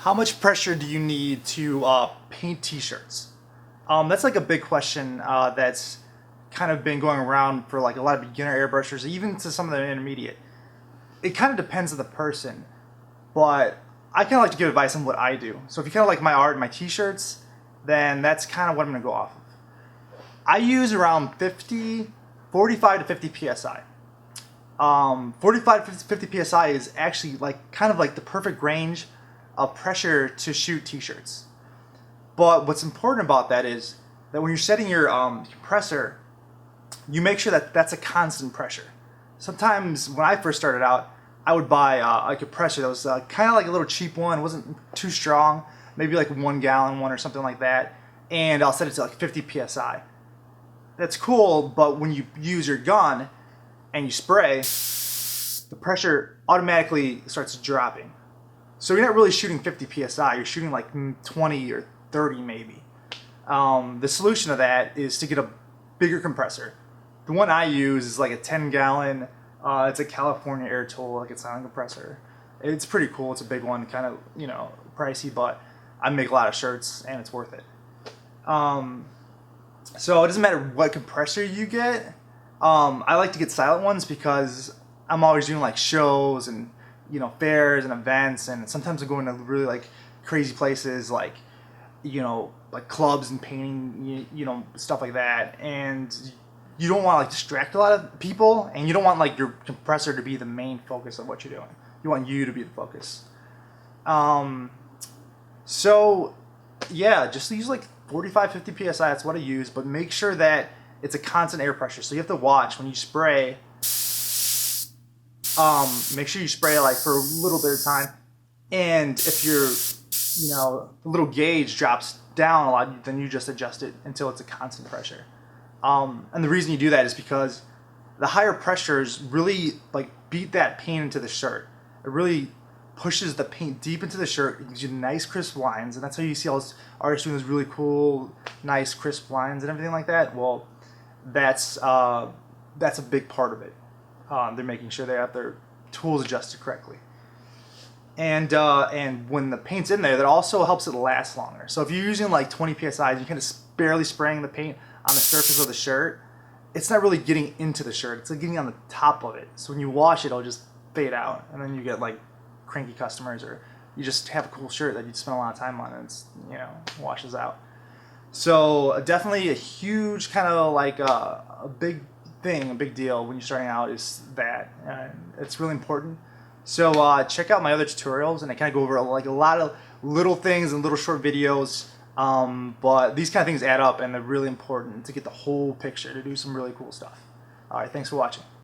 How much pressure do you need to paint t-shirts? That's like a big question that's kind of been going around for like a lot of beginner airbrushers, even to some of the intermediate. It kind of depends on the person, but I kind of like to give advice on what I do. So if you kind of like my art and my t-shirts, then that's kind of what I'm going to go off of. I use around 45 to 50 psi. 45 to 50 psi is actually like kind of like the perfect range of pressure to shoot t-shirts. But what's important about that is that when you're setting your compressor, you make sure that that's a constant pressure. Sometimes when I first started out, I would buy a compressor that was kind of like a little cheap one. It wasn't too strong, maybe like a 1 gallon one or something like that. And I'll set it to like 50 psi. That's cool, but when you use your gun and you spray, the pressure automatically starts dropping. So you're not really shooting 50 psi, you're shooting like 20 or 30 maybe. The solution to that is to get a bigger compressor. The one I use is like a 10 gallon, it's a California air tool, like a silent compressor. It's pretty cool, it's a big one, kind of, you know, pricey, but I make a lot of shirts and it's worth it. So it doesn't matter what compressor you get. I like to get silent ones because I'm always doing like shows and, you know, fairs and events, and sometimes I'm going to really like crazy places like, you know, like clubs and painting, you know, stuff like that. And you don't want to like distract a lot of people, and you don't want like your compressor to be the main focus of what you're doing. You want you to be the focus. So yeah, just use like 45, 50 psi, that's what I use, but make sure that it's a constant air pressure. So you have to watch when you spray, make sure you spray like for a little bit of time. And if your, you know, the little gauge drops down a lot, then you just adjust it until it's a constant pressure. And the reason you do that is because the higher pressures really like beat that paint into the shirt. It really pushes the paint deep into the shirt. It gives you nice crisp lines, and that's how you see all those artists doing those really cool, nice crisp lines and everything like that. Well, that's a big part of it. They're making sure they have their tools adjusted correctly. And when the paint's in there, that also helps it last longer. So if you're using like 20 psi, you're kind of barely spraying the paint on the surface of the shirt, it's not really getting into the shirt. It's like getting on the top of it. So when you wash it, it'll just fade out, and then you get like cranky customers, or you just have a cool shirt that you spend a lot of time on and it's, you know, washes out. So definitely a huge kind of like a big thing, a big deal when you're starting out is that, and it's really important. So check out my other tutorials, and I kind of go over like a lot of little things and little short videos, but these kind of things add up, and they're really important to get the whole picture, to do some really cool stuff. Alright, thanks for watching.